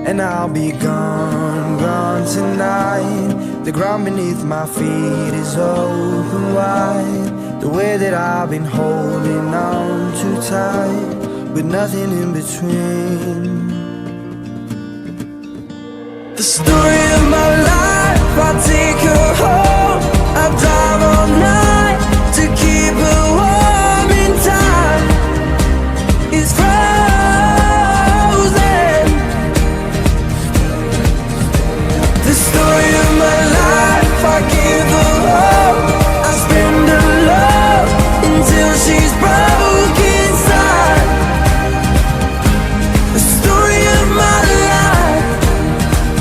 and I'll be gone, gone tonight. The ground beneath my feet is open wide. The way that I've been holding on too tight, with nothing in between. The story of my life, I'll take her home.